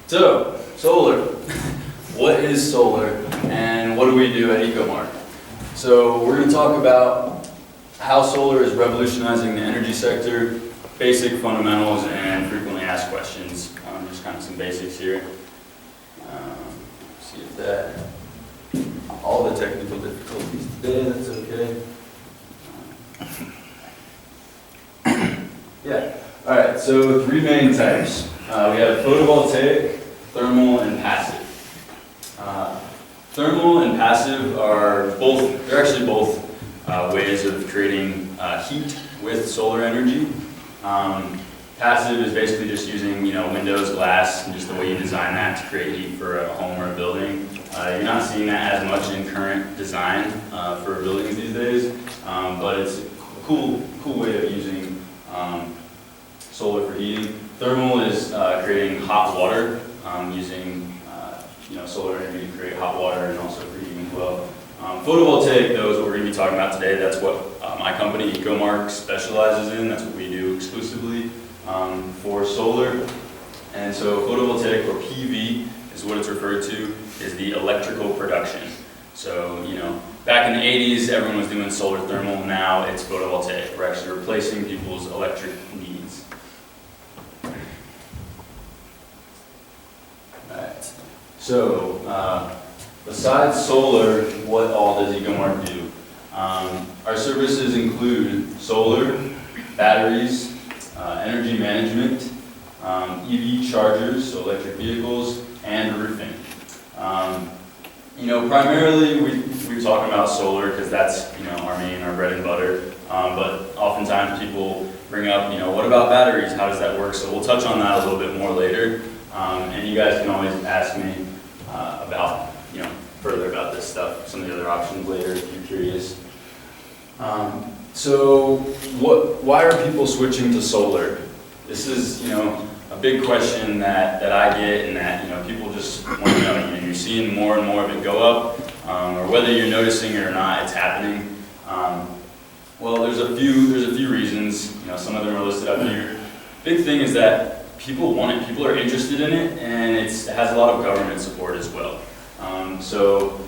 So, solar. What is solar and what do we do at Ecomark? So we're going to talk about how solar is revolutionizing the energy sector, basic fundamentals, and frequently asked questions. Just kind of some basics here. See if that, all the technical difficulties today, that's okay. Yeah, all right, so three main types. We have photovoltaic, thermal, and passive. Thermal and passive are both, they're actually both ways of creating heat with solar energy. Passive is basically just using, windows, glass, and just the way you design that to create heat for a home or a building. You're not seeing that as much in current design for buildings these days, but it's a cool way of using solar for heating. Thermal is creating hot water using solar energy to create hot water and also for heating as well. Photovoltaic, though, is what we're going to be talking about today. That's what my company, Ecomark, specializes in. That's what we do exclusively for solar. And so photovoltaic, or PV, is what it's referred to, is the electrical production. So, back in the 80s, everyone was doing solar thermal. Now it's photovoltaic. We're actually replacing people's electric needs. Alright. So, besides solar, what all does Ecomark do? Our services include solar, batteries, energy management, EV chargers, so electric vehicles, and roofing. Primarily we're talking about solar because that's our bread and butter. But oftentimes people bring up, what about batteries? How does that work? So we'll touch on that a little bit more later. And you guys can always ask me about further about this stuff, some of the other options later if you're curious. So why are people switching to solar? This is a big question that I get, and that people just want to know. You're seeing more and more of it go up, or whether you're noticing it or not, it's happening. Well, there's a few reasons. Some of them are listed up here. Big thing is that people want it. People are interested in it, and it has a lot of government support as well. So,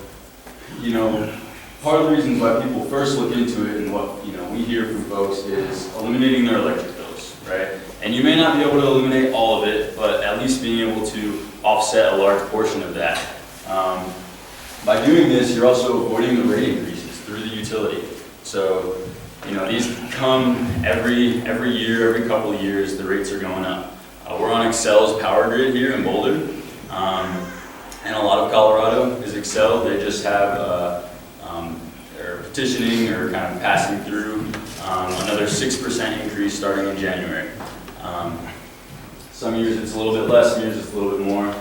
part of the reasons why people first look into it and what we hear from folks is eliminating their electric bills, right? And you may not be able to eliminate all of it, but at least being able to offset a large portion of that. By doing this, you're also avoiding the rate increases through the utility. So, these come every year, every couple of years, the rates are going up. We're on Xcel's power grid here in Boulder, and a lot of Colorado is Xcel. They just have, they're petitioning or kind of passing through another 6% increase starting in January. Some years it's a little bit less, some years it's a little bit more.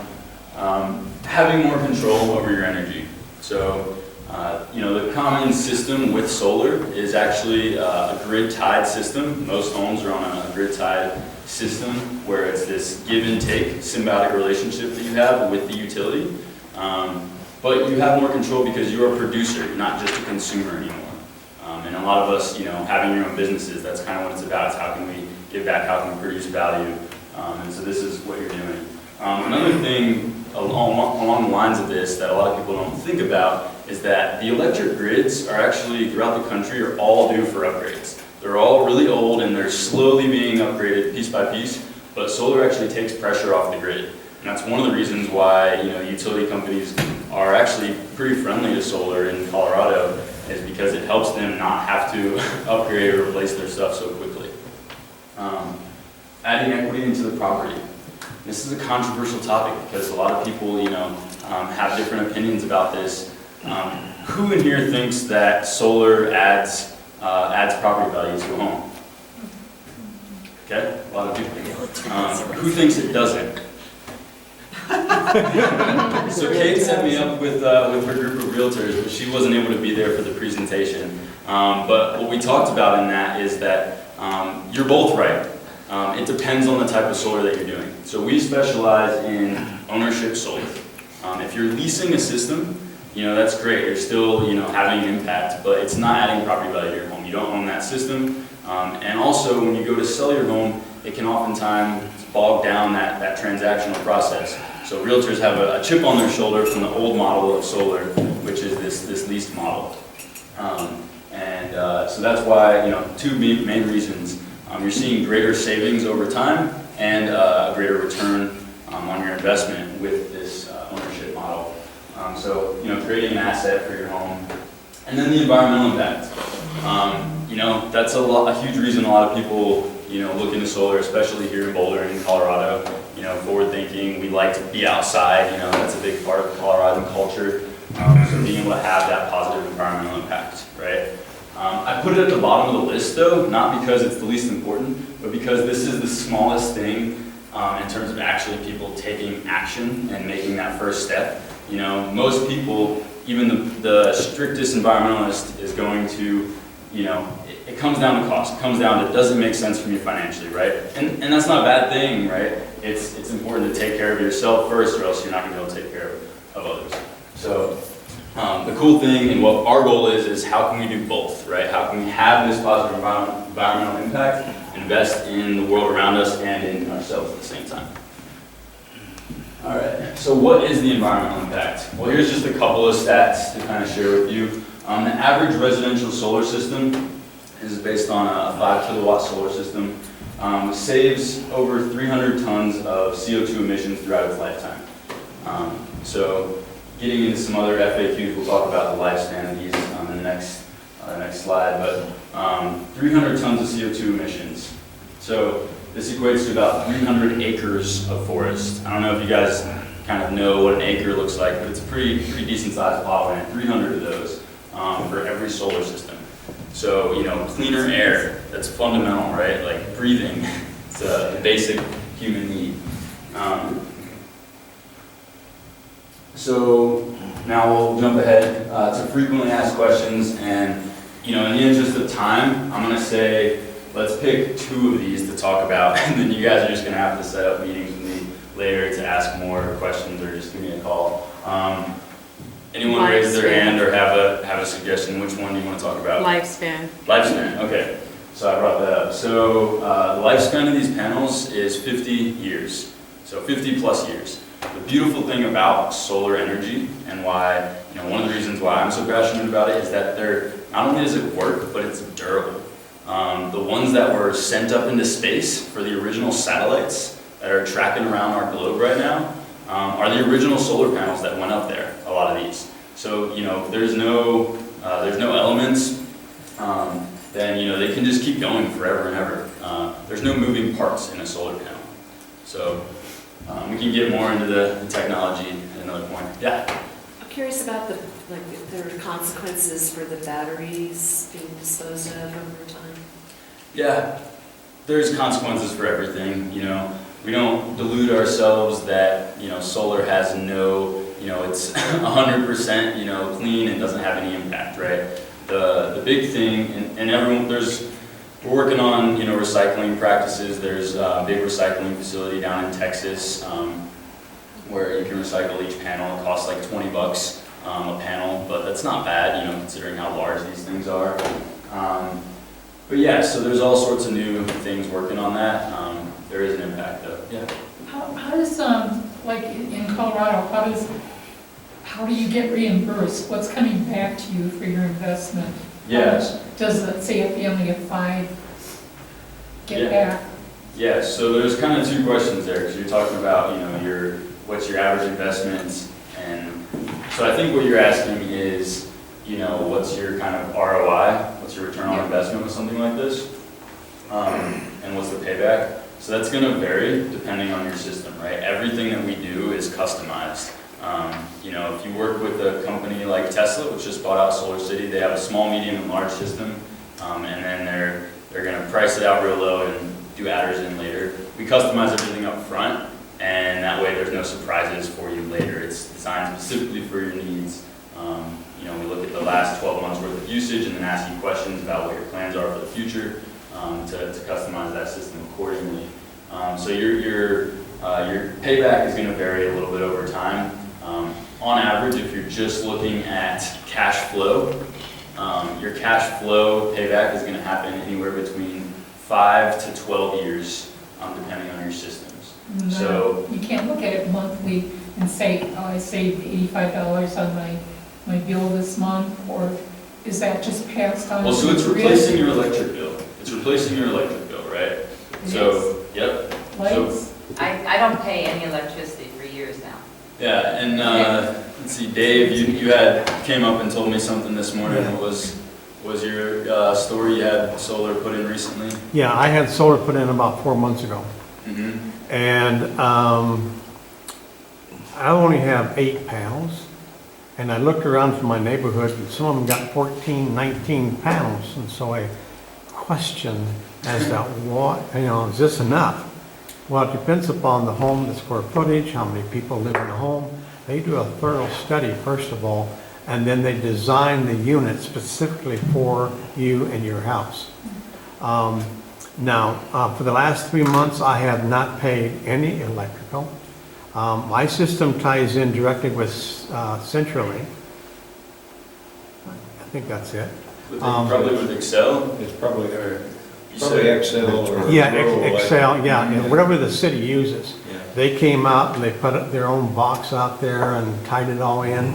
Having more control over your energy. So, the common system with solar is actually a grid-tied system. Most homes are on a grid-tied system where it's this give and take symbiotic relationship that you have with the utility. But you have more control because you're a producer, not just a consumer anymore. And a lot of us, having your own businesses, that's kind of what it's about. It's how can we give back, how can we produce value. And so this is what you're doing. Another thing along the lines of this that a lot of people don't think about is that the electric grids are actually, throughout the country, are all due for upgrades. They're all really old and they're slowly being upgraded piece by piece, but solar actually takes pressure off the grid. And that's one of the reasons why utility companies are actually pretty friendly to solar in Colorado, is because it helps them not have to upgrade or replace their stuff so quickly. Adding equity into the property. This is a controversial topic because a lot of people, have different opinions about this. Who in here thinks that solar adds property value to a home? Okay, a lot of people. Who thinks it doesn't? So Kate set me up with her group of realtors, but she wasn't able to be there for the presentation. But what we talked about in that is that you're both right. It depends on the type of solar that you're doing. So we specialize in ownership solar. If you're leasing a system, that's great. You're still, having an impact, but it's not adding property value to your home. You don't own that system. And also, when you go to sell your home, it can oftentimes bog down that transactional process. So realtors have a chip on their shoulder from the old model of solar, which is this leased model. So that's why, two main reasons. You're seeing greater savings over time and a greater return on your investment with this ownership model. So, creating an asset for your home. And then the environmental impact. That's a huge reason a lot of people, look into solar, especially here in Boulder and in Colorado. Forward thinking, we like to be outside, that's a big part of Coloradan culture. So being able to have that positive environmental impact, right? I put it at the bottom of the list though, not because it's the least important, but because this is the smallest thing in terms of actually people taking action and making that first step. Most people, even the strictest environmentalist is going to, it comes down to cost. It comes down to, does it make sense for me financially, right? And that's not a bad thing, right? It's important to take care of yourself first, or else you're not going to be able to take care of others. So the cool thing and what our goal is how can we do both, right? How can we have this positive environmental impact, invest in the world around us and in ourselves at the same time? All right, so what is the environmental impact? Well, here's just a couple of stats to kind of share with you. The average residential solar system is based on a 5 kilowatt solar system. Saves over 300 tons of CO2 emissions throughout its lifetime. So getting into some other FAQs, we'll talk about the lifespan of these on the next slide, but 300 tons of CO2 emissions. So this equates to about 300 acres of forest. I don't know if you guys kind of know what an acre looks like, but it's a pretty decent sized plot land, 300 of those for every solar system. So, cleaner air, that's fundamental, right? Like breathing, it's a basic human need. So now we'll jump ahead to frequently asked questions, and in the interest of time, I'm gonna say, let's pick 2 of these to talk about, and then you guys are just gonna have to set up meetings with me later to ask more questions or just give me a call. Anyone raise their hand or have a suggestion? Which one do you want to talk about? Lifespan. Lifespan, okay. So I brought that up. So the lifespan of these panels is 50 years. So 50 plus years. The beautiful thing about solar energy and why, one of the reasons why I'm so passionate about it is that not only does it work, but it's durable. The ones that were sent up into space for the original satellites that are tracking around our globe right now are the original solar panels that went up there, a lot of these. So, there's no elements, then, they can just keep going forever and ever. There's no moving parts in a solar panel. So, we can get more into the technology at another point. Yeah? I'm curious about if there are consequences for the batteries being disposed of over time. Yeah, there's consequences for everything, We don't delude ourselves that, solar has no, it's 100%, clean and doesn't have any impact, right? The big thing, and everyone, we're working on, recycling practices. There's a big recycling facility down in Texas where you can recycle each panel. It costs like $20 a panel, but that's not bad, considering how large these things are. But yeah, so there's all sorts of new things working on that. There is an impact though. Yeah. How does, like in Colorado, how do you get reimbursed? What's coming back to you for your investment? Yes. Does it say a family of 5 get back? Yeah, so there's kind of 2 questions there, because you're talking about, what's your average investment, and so I think what you're asking is, what's your kind of ROI, what's your return on investment with something like this, and what's the payback? So that's going to vary depending on your system, right? Everything that we do is customized. If you work with a company like Tesla, which just bought out Solar City, they have a small, medium, and large system, and then they're going to price it out real low and do adders in later. We customize everything up front, and that way there's no surprises for you later. It's designed specifically for your needs. We look at the last 12 months worth of usage and then ask you questions about what your plans are for the future to customize that system accordingly. So your payback is going to vary a little bit over time. On average, if you're just looking at cash flow, your cash flow payback is going to happen anywhere between 5 to 12 years depending on your systems. No, So- you can't look at it monthly and say, oh, I saved $85 on my bill this month, or is that just passed on? Well, so to it's the grid? replacing your electric bill. It's replacing your electric bill, right? So, yep. Lights? I don't pay any electricity for years now. Yeah, and let's see, Dave, you came up and told me something this morning. Yeah. What was your story? You had solar put in recently? Yeah, I had solar put in about 4 months ago. Mm-hmm. And I only have 8 panels. And I looked around for my neighborhood and some of them got 14, 19 panels. And so I questioned as to what, is this enough? Well, it depends upon the home, the square footage, how many people live in the home. They do a thorough study, first of all, and then they design the unit specifically for you and your house. Now, for the last 3 months, I have not paid any electrical. My system ties in directly with CenturyLink. I think that's it. Probably with Excel? It's probably, You probably said- Excel or. Yeah, Referral, Excel, yeah, and whatever the city uses. Yeah. They came out and they put up their own box out there and tied it all in.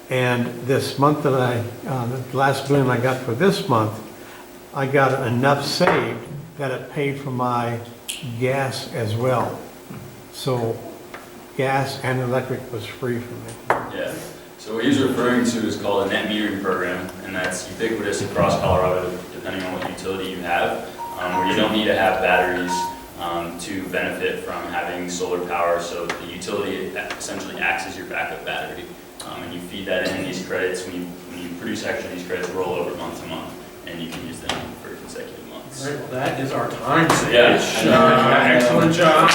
And this month that the last billing I got for this month, I got enough saved that it paid for my gas as well. So gas and electric was free for me. Yeah. So what he's referring to is called a net metering program, and that's ubiquitous across Colorado, depending on what utility you have, where you don't need to have batteries to benefit from having solar power. So the utility essentially acts as your backup battery, and you feed that in. These credits, when you produce extra, these credits roll over month to month, and you can use them for consecutive months. All right, well, that is our time, Sage. Yeah. Excellent job.